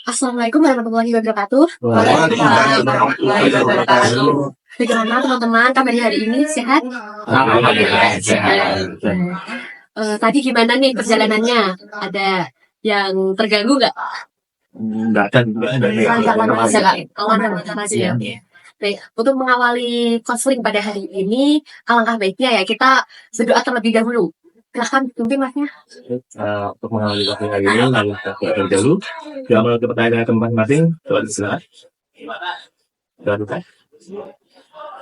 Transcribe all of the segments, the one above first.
Assalamualaikum warahmatullahi wabarakatuh. Waalaikumsalam warahmatullahi wabarakatuh. Bagaimana teman-teman kabar hari ini? Sehat? Alhamdulillah sehat. Tadi gimana nih perjalanannya? Ada yang terganggu nggak? Enggak ada. Lancar-lancar aja nggak? Lancar-lancar aja ya. Baik, untuk mengawali konseling pada hari ini, alangkah baiknya ya kita berdoa terlebih dahulu. Silahkan pimpin masnya. Untuk mengawali waktu hari ini, lalu kita terlebih dahulu. Jawab ke pertanyaan teman masing. Coba silakan.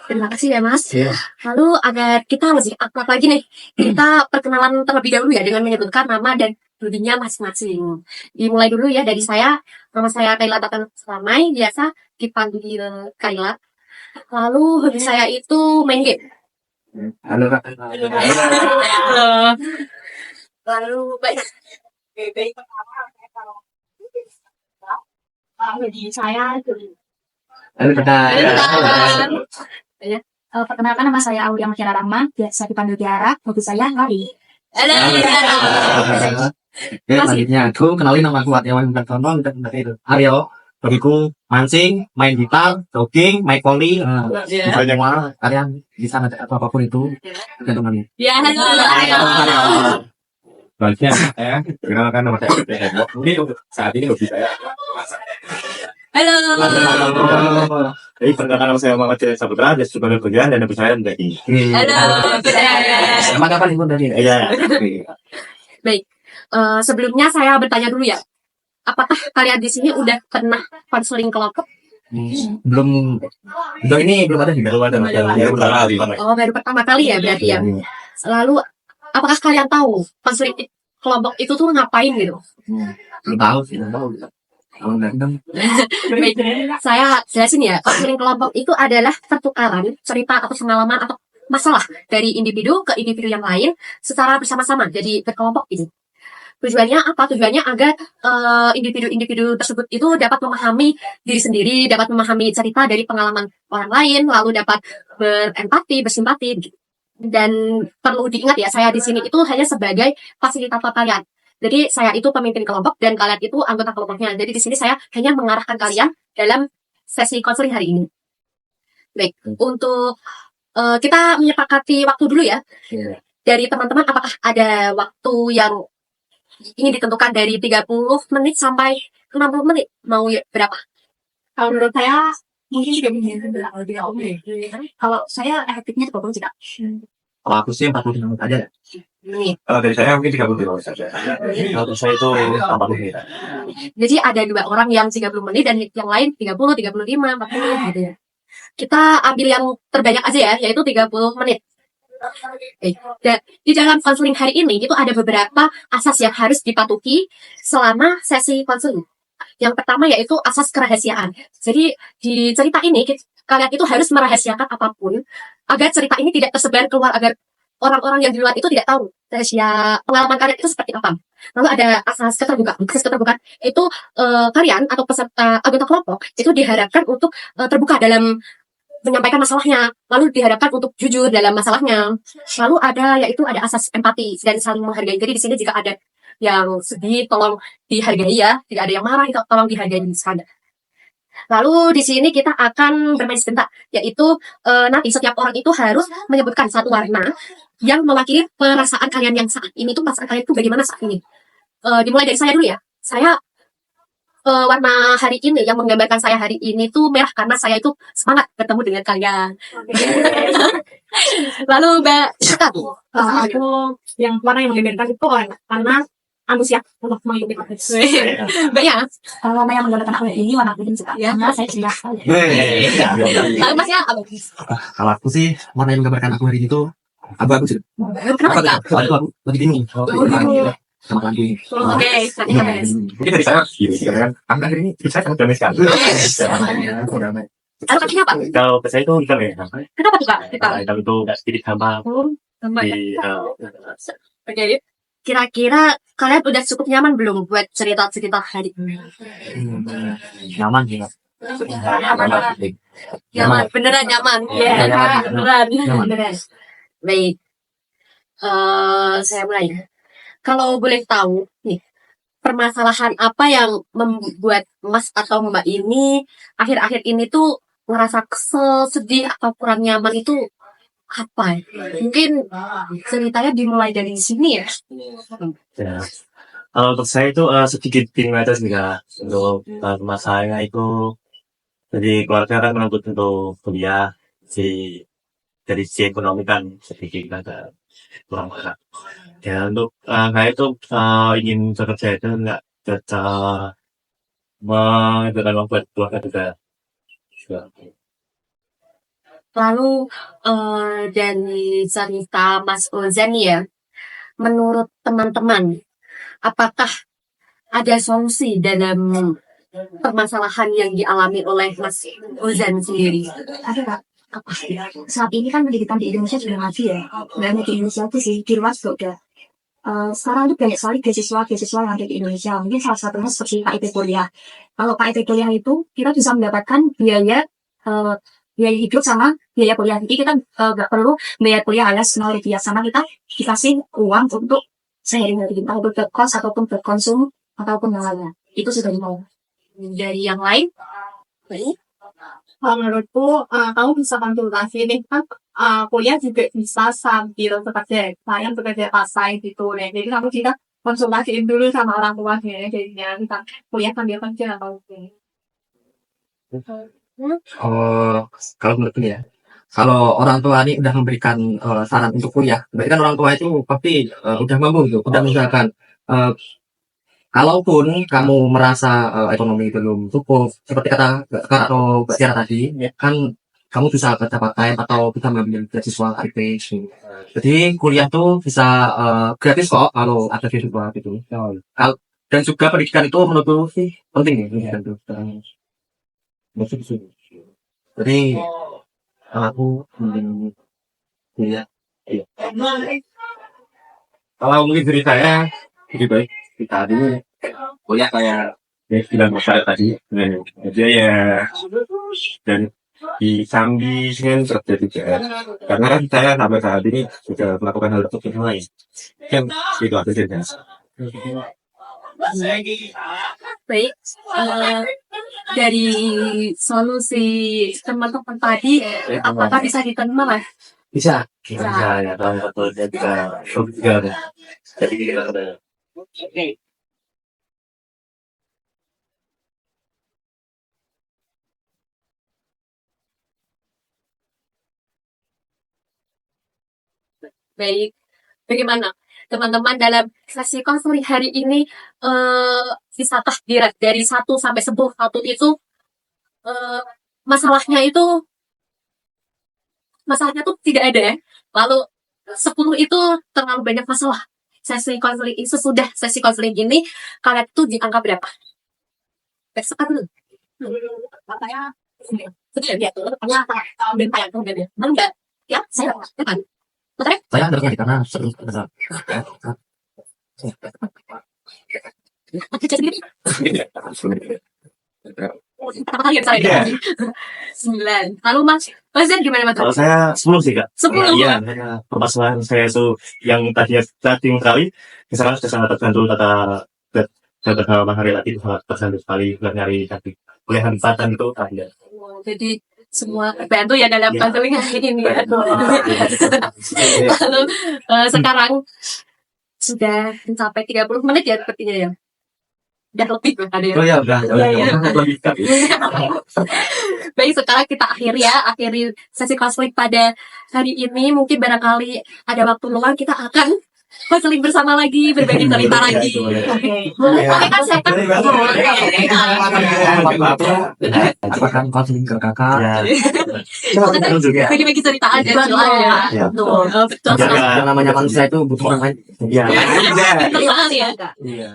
Terima kasih ya Mas. Iya. Lalu agar kita lebih akrab lagi nih, kita perkenalan terlebih dahulu ya dengan menyebutkan nama dan hobinya masing-masing. Dimulai dulu ya dari saya. Nama saya Kayla Tatan Selamai, biasa dipanggil Kayla. Lalu hobi saya itu main game. Halo Kak. Lalu banyak. Hobi saya Halo Kak. Perkenalkan, nama saya Aulia Makiara Rahma, biasa dipanggil Tiara. Hobi saya lari. Selanjutnya aku kenalin nama aku Watiawan Bertonton dan itu Aryo. Hobiku mancing, main gitar, jogging, main volley. Banyak mana kalian bisa ngajak atau apapun itu tergantung kalian. Ya, halo. Selanjutnya saya kenalkan nama saya Hendro. Ini untuk saat ini hobi saya masak. Halo. Jadi perkenalkan nama saya Muhammad Jaya Saputra, dia sebagai bagian dan hobi saya menjadi. Halo. Sama kapan ikut dari? Iya. Baik. Sebelumnya saya bertanya dulu ya. Apakah kalian di sini udah pernah konseling kelompok? Belum ini belum ada sih, baru ada. Oh, baru pertama kali ya berarti ya. Lalu apakah kalian tahu konseling kelompok itu tuh ngapain gitu? Belum tahu sih, belum tahu. Baik, saya jelasin ya. Konseling kelompok itu adalah pertukaran cerita atau pengalaman atau masalah dari individu ke individu yang lain secara bersama-sama. Jadi berkelompok gitu. Tujuannya apa? Tujuannya agar individu-individu tersebut itu dapat memahami diri sendiri, dapat memahami cerita dari pengalaman orang lain, lalu dapat berempati, bersimpati. Gitu. Dan perlu diingat ya, saya di sini itu hanya sebagai fasilitator kalian. Jadi saya itu pemimpin kelompok dan kalian itu anggota kelompoknya. Jadi di sini saya hanya mengarahkan kalian dalam sesi konseling hari ini. Baik, untuk kita menyepakati waktu dulu ya. Dari teman-teman, apakah ada waktu yang ingin ditentukan dari 30 menit sampai 60 menit? Mau berapa? Kalau menurut saya, mungkin 3 menit. Kalau saya efektifnya 30 juga. Kalau aku sih 40 menit aja. Kalau dari saya mungkin 30 menit saja. Kalau saya itu 40 menit. Jadi ada 2 orang yang 30 menit dan yang lain 30, 35, 40 gitu ya. Kita ambil yang terbanyak aja ya, yaitu 30 menit. Dan di dalam konseling hari ini itu ada beberapa asas yang harus dipatuhi selama sesi konseling. Yang pertama yaitu asas kerahasiaan. Jadi di cerita ini kalian itu harus merahasiakan apapun agar cerita ini tidak tersebar keluar, agar orang-orang yang di luar itu tidak tahu rahasia pengalaman kalian itu seperti apa. Lalu ada asas keterbukaan. Asas keterbukaan itu kalian atau peserta anggota kelompok itu diharapkan untuk terbuka dalam menyampaikan masalahnya, lalu diharapkan untuk jujur dalam masalahnya. Lalu ada asas empati dan saling menghargai. Jadi di sini jika ada yang sedih, tolong dihargai ya. Jika ada yang marah, itu tolong dihargai misalnya. Lalu di sini kita akan bermain sebentar, yaitu nanti setiap orang itu harus menyebutkan satu warna yang mewakili perasaan kalian yang saat ini. Tuh perasaan kalian itu bagaimana saat ini? Dimulai dari saya dulu ya. Saya warna hari ini yang menggambarkan saya hari ini tuh merah karena saya itu semangat bertemu dengan kalian. Lalu Mbak Sita, Aku yang warna yang menggambarkan itu karena antusias untuk mengikuti kontes. Mbaknya, Warna yang menggambarkan aku ini warna kuning juga. Karena saya cinta. lalu Masnya apa? Kalau aku sih warna yang menggambarkan aku hari ini tuh abu-abu sih. Kenapa? Soalnya aku lagi bingung. Sama lagi. Oke, Mungkin dari saya kan angka ini saya sangat damai sekali. lalu kakinya apa? Kalau saya itu hitam ya. Kenapa tuh Kak? Kita. Hitam itu nggak sedikit gampang di Oke, kira-kira kalian udah cukup nyaman belum buat cerita-cerita hari ini? nyaman sih. Nyaman, beneran nyaman. Iya, Beneran. Nyaman. Baik, saya mulai. Kalau boleh tahu nih, permasalahan apa yang membuat Mas atau Mbak ini akhir-akhir ini tuh ngerasa kesel, sedih, atau kurang nyaman itu apa? Mungkin ceritanya dimulai dari sini ya. Ya. Kalau untuk saya itu sedikit bingung aja sih Kak. Untuk masalahnya itu, jadi keluarga kan menuntut untuk kuliah dari sisi ekonomi kan sedikit agak kurang Kak. Ya untuk saya itu ingin bekerja itu enggak cara membuat keluarga juga. Lalu dari cerita Mas Ozan ya, menurut teman-teman, apakah ada solusi dalam permasalahan yang dialami oleh Mas Ozan sendiri? Ada Kak. Apa? Saat ini kan pendidikan di Indonesia sudah maju ya. Nggak hanya di Indonesia itu sih, di luar juga udah. Sekarang itu banyak sekali beasiswa yang ada di Indonesia. Mungkin salah satunya seperti KIP kuliah. Kalau KIP kuliah itu kita bisa mendapatkan biaya hidup sama biaya kuliah. Jadi kita nggak perlu bayar kuliah alias 0 rupiah, sama kita dikasih uang untuk sehari-hari, entah untuk kos ataupun berkonsum ataupun yang lainnya. Itu sudah dimau. Dari yang lain? Kalau menurutku, kamu bisa konsultasi nih kan, kuliah juga bisa sambil bekerja, saya bekerja pas-time gitu deh. Jadi kamu bisa konsultasiin dulu sama orang tua jadinya kita kuliah sambil kerja atau Kalau menurutku ya, kalau orang tua ini udah memberikan saran untuk kuliah, berarti kan orang tua itu pasti udah mampu gitu, udah misalkan kalaupun kamu merasa ekonomi belum cukup, seperti kata Kak atau Mbak Tiara tadi, kan kamu bisa kerja part-time atau bisa mengambil beasiswa KIP. Jadi kuliah tuh bisa gratis kok kalau ada beasiswa gitu. Dan juga pendidikan itu menurutku sih penting ya. Pendidikan itu. Jadi aku mending kuliah. Iya. Kalau mungkin ceritanya lebih baik kita dulu kuliah kayak bilang saya tadi, jadi ya dan di samping kerja juga, karena kan saya sampai saat ini sudah melakukan hal tersebut yang lain, kan itu aja sih. Baik, dari solusi teman-teman tadi, apakah bisa diterima Mas? Bisa. Bisa ya kalau satu dia juga jadi ada. Baik, bagaimana teman-teman dalam sesi konseling hari ini bisa takdir dari 1 sampai 10, 1 itu masalahnya tuh tidak ada ya. Lalu 10 itu terlalu banyak masalah. Sesi konseling ini, sesudah sesi konseling ini kalian tuh di angka berapa? Besok dulu. katanya Sudah ya, bentayang kemudian. Enggak. Ya, saya kan. Betul? Saya undernya di kanan terus Aku jadi pertama kali saya 9. Lalu Mas Zen gimana Mas? Kalau saya 10 sih Kak. 10. Iya, permasalahan saya itu yang tadinya starting sekali, misalnya sudah sangat tergantung data hari lagi sangat tergantung sekali nyari kuliah tempatan itu ada. Jadi semua terbantu ya dalam Ya. konseling hari ini ya. Lalu sekarang sudah mencapai 30 menit ya sepertinya ya. Udah lebih ada ya. Oh ya udah. Lebih Kak. Baik, sekarang kita akhiri sesi konseling pada hari ini. Mungkin barangkali ada waktu luang kita akan konseling bersama lagi, berbagi cerita lagi. Oke kan saya kan Akan konseling ke kakak. Ya. juga. bagi-bagi cerita aja Ya. betul Yang namanya manusia itu butuh orang lain. Ya. Terima kasih ya. Iya.